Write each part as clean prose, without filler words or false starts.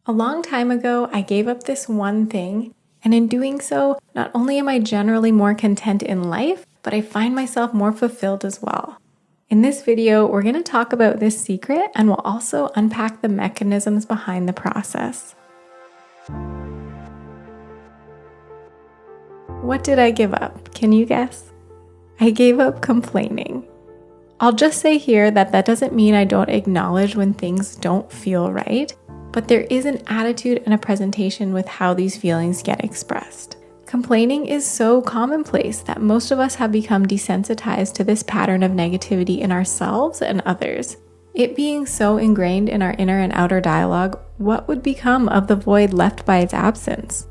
A long time ago, I gave up this one thing, and in doing so, not only am I generally more content in life, but I find myself more fulfilled as well. In this video, we're going to talk about this secret, and we'll also unpack the mechanisms behind the process. What did I give up? Can you guess? I gave up complaining. I'll just say here that doesn't mean I don't acknowledge when things don't feel right, but there is an attitude and a presentation with how these feelings get expressed. Complaining is so commonplace that most of us have become desensitized to this pattern of negativity in ourselves and others. It being so ingrained in our inner and outer dialogue, what would become of the void left by its absence?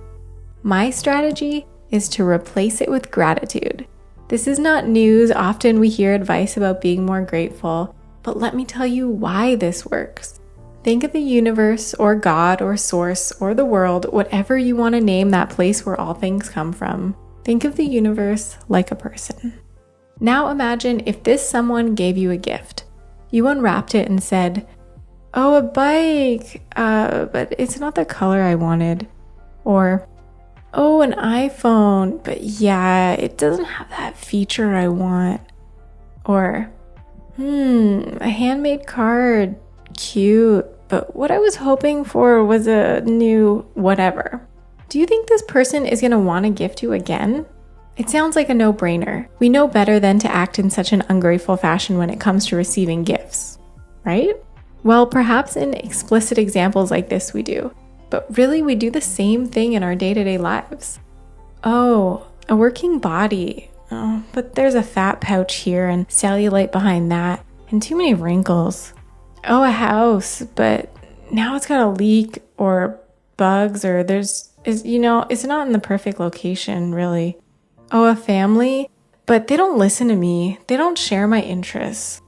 My strategy is to replace it with gratitude. This is not news. Often we hear advice about being more grateful, but let me tell you why this works. Think of the universe or God or source or the world, whatever you want to name that place where all things come from. Think of the universe like a person. Now imagine if this someone gave you a gift. You unwrapped it and said, "Oh, a bike, but it's not the color I wanted." Or, "Oh, an iPhone, but yeah, it doesn't have that feature I want." Or, a handmade card, cute, but what I was hoping for was a new whatever. Do you think this person is going to want to gift you again? It sounds like a no-brainer. We know better than to act in such an ungrateful fashion when it comes to receiving gifts, right? Well, perhaps in explicit examples like this we do. But really, we do the same thing in our day-to-day lives. Oh, a working body. Oh, but there's a fat pouch here and cellulite behind that, and too many wrinkles. Oh, a house, but now it's got a leak or bugs, or it's not in the perfect location, really. Oh, a family, but they don't listen to me. They don't share my interests.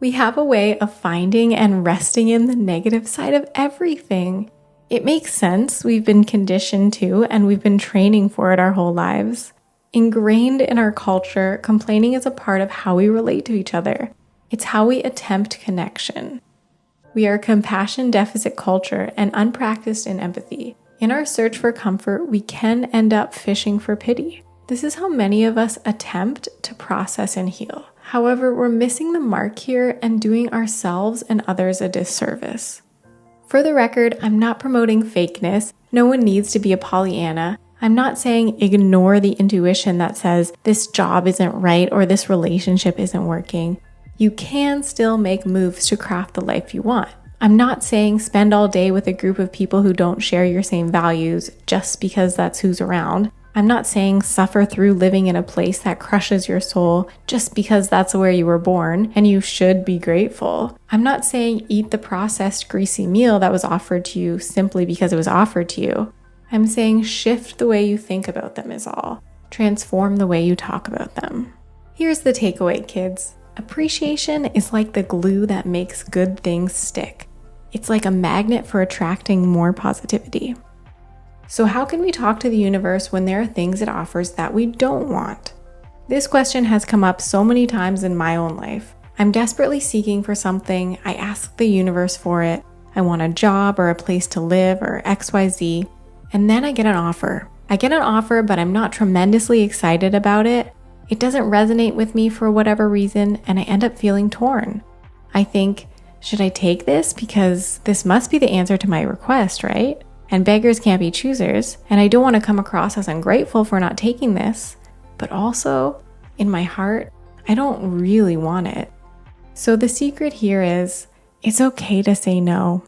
We have a way of finding and resting in the negative side of everything. It makes sense. We've been conditioned to, and we've been training for it our whole lives. Ingrained in our culture, complaining is a part of how we relate to each other. It's how we attempt connection. We are a compassion deficit culture and unpracticed in empathy. In our search for comfort, we can end up fishing for pity. This is how many of us attempt to process and heal. However, we're missing the mark here and doing ourselves and others a disservice. For the record, I'm not promoting fakeness. No one needs to be a Pollyanna. I'm not saying ignore the intuition that says this job isn't right or this relationship isn't working. You can still make moves to craft the life you want. I'm not saying spend all day with a group of people who don't share your same values just because that's who's around. I'm not saying suffer through living in a place that crushes your soul just because that's where you were born and you should be grateful. I'm not saying eat the processed greasy meal that was offered to you simply because it was offered to you. I'm saying shift the way you think about them is all. Transform the way you talk about them. Here's the takeaway, kids. Appreciation is like the glue that makes good things stick. It's like a magnet for attracting more positivity. So how can we talk to the universe when there are things it offers that we don't want? This question has come up so many times in my own life. I'm desperately seeking for something. I ask the universe for it. I want a job or a place to live or XYZ. And then I get an offer. But I'm not tremendously excited about it. It doesn't resonate with me for whatever reason, and I end up feeling torn. I think, should I take this? Because this must be the answer to my request, right? And beggars can't be choosers, and I don't want to come across as ungrateful for not taking this. But also, in my heart, I don't really want it. So the secret here is, it's okay to say no.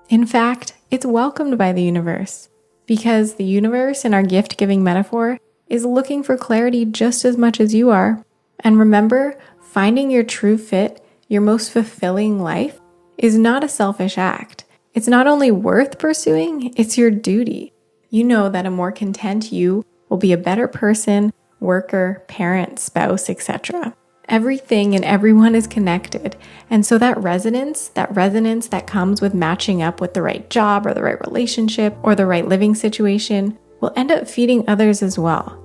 In fact, it's welcomed by the universe, because the universe in our gift-giving metaphor is looking for clarity just as much as you are. And remember, finding your true fit, your most fulfilling life, is not a selfish act. It's not only worth pursuing, it's your duty. You know that a more content you will be a better person, worker, parent, spouse, etc. Everything and everyone is connected. And so that resonance that comes with matching up with the right job or the right relationship or the right living situation will end up feeding others as well.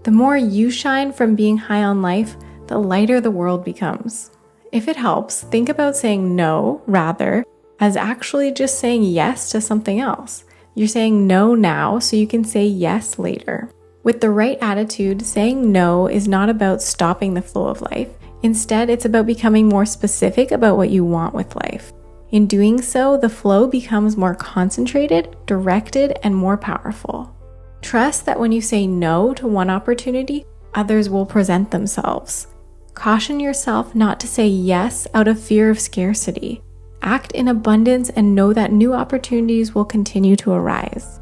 The more you shine from being high on life, the lighter the world becomes. If it helps, think about saying no rather as actually just saying yes to something else. You're saying no now so you can say yes later. With the right attitude, saying no is not about stopping the flow of life. Instead, it's about becoming more specific about what you want with life. In doing so, the flow becomes more concentrated, directed, and more powerful. Trust that when you say no to one opportunity, others will present themselves. Caution yourself not to say yes out of fear of scarcity. Act in abundance and know that new opportunities will continue to arise.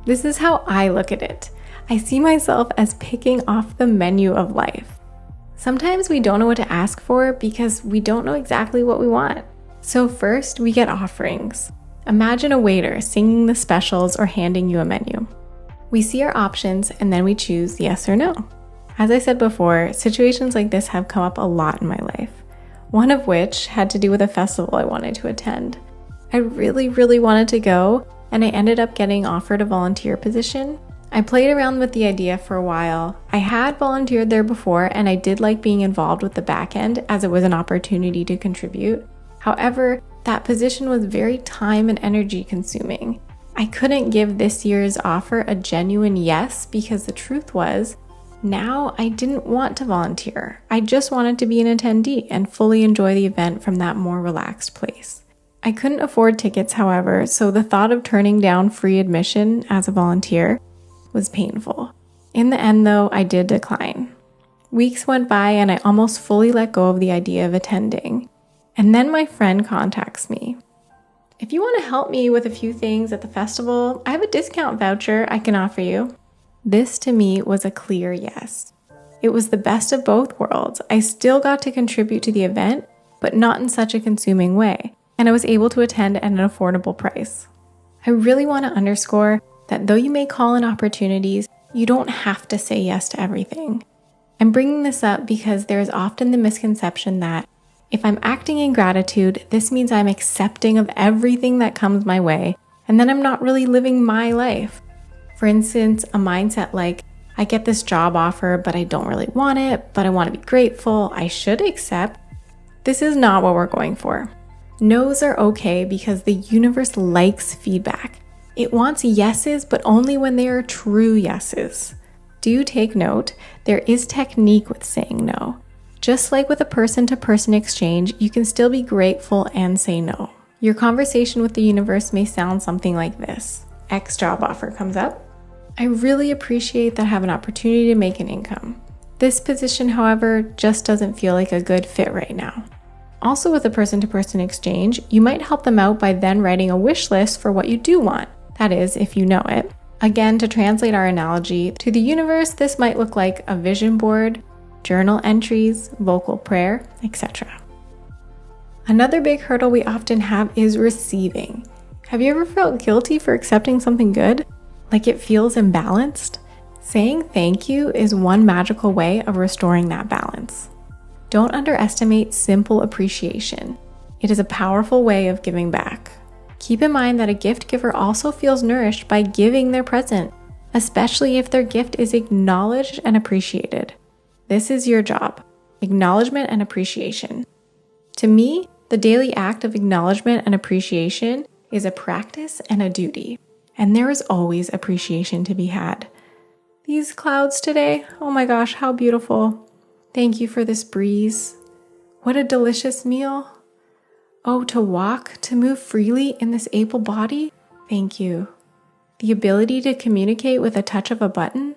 This is how I look at it. I see myself as picking off the menu of life. Sometimes we don't know what to ask for because we don't know exactly what we want. So first, we get offerings. Imagine a waiter singing the specials or handing you a menu. We see our options and then we choose yes or no. As I said before, situations like this have come up a lot in my life. One of which had to do with a festival I wanted to attend. I really wanted to go, and I ended up getting offered a volunteer position. I played around with the idea for a while. I had volunteered there before, and I did like being involved with the back end as it was an opportunity to contribute. However, that position was very time and energy consuming. I couldn't give this year's offer a genuine yes because the truth was, now I didn't want to volunteer. I just wanted to be an attendee and fully enjoy the event from that more relaxed place. I couldn't afford tickets, however, so the thought of turning down free admission as a volunteer was painful. In the end, though, I did decline. Weeks went by and I almost fully let go of the idea of attending. And then my friend contacts me. If you want to help me with a few things at the festival, I have a discount voucher I can offer you. This to me was a clear yes. It was the best of both worlds. I still got to contribute to the event, but not in such a consuming way, and I was able to attend at an affordable price. I really want to underscore that though you may call in opportunities, you don't have to say yes to everything. I'm bringing this up because there is often the misconception that if I'm acting in gratitude, this means I'm accepting of everything that comes my way, and then I'm not really living my life. For instance, a mindset like, I get this job offer, but I don't really want it, but I want to be grateful, I should accept. This is not what we're going for. No's are okay because the universe likes feedback. It wants yeses, but only when they are true yeses. Do take note, there is technique with saying no. Just like with a person-to-person exchange, you can still be grateful and say no. Your conversation with the universe may sound something like this. X job offer comes up. I really appreciate that I have an opportunity to make an income. This position, however, just doesn't feel like a good fit right now. Also with a person-to-person exchange, you might help them out by then writing a wish list for what you do want. That is, if you know it. Again, to translate our analogy to the universe, this might look like a vision board, journal entries, vocal prayer, etc. Another big hurdle we often have is receiving. Have you ever felt guilty for accepting something good? Like it feels imbalanced? Saying thank you is one magical way of restoring that balance. Don't underestimate simple appreciation. It is a powerful way of giving back. Keep in mind that a gift giver also feels nourished by giving their present, especially if their gift is acknowledged and appreciated. This is your job, acknowledgement and appreciation. To me, the daily act of acknowledgement and appreciation is a practice and a duty, and there is always appreciation to be had. These clouds today, oh my gosh, how beautiful. Thank you for this breeze. What a delicious meal. Oh, to walk, to move freely in this able body, thank you. The ability to communicate with a touch of a button,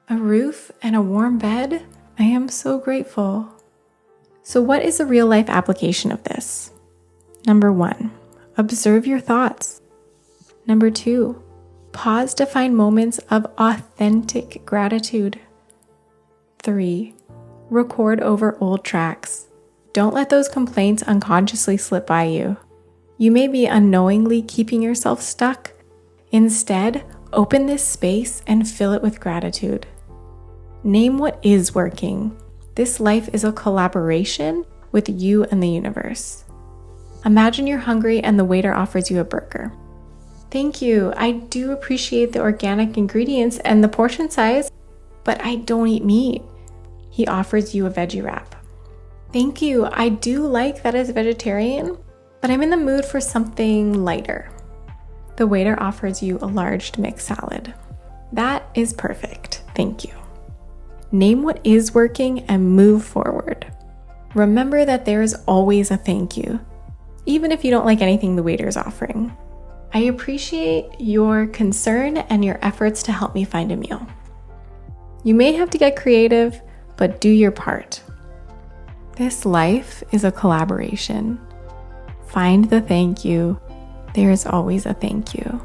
a roof, and a warm bed, I am so grateful. So what is the real life application of this? Number 1, observe your thoughts. Number 2, pause to find moments of authentic gratitude. 3, record over old tracks. Don't let those complaints unconsciously slip by you. You may be unknowingly keeping yourself stuck. Instead, open this space and fill it with gratitude. Name what is working. This life is a collaboration with you and the universe. Imagine you're hungry and the waiter offers you a burger. Thank you, I do appreciate the organic ingredients and the portion size, but I don't eat meat. He offers you a veggie wrap. Thank you, I do like that as a vegetarian, but I'm in the mood for something lighter. The waiter offers you a large mixed salad. That is perfect, thank you. Name what is working and move forward. Remember that there is always a thank you, even if you don't like anything the waiter is offering. I appreciate your concern and your efforts to help me find a meal. You may have to get creative, but do your part. This life is a collaboration. Find the thank you. There is always a thank you.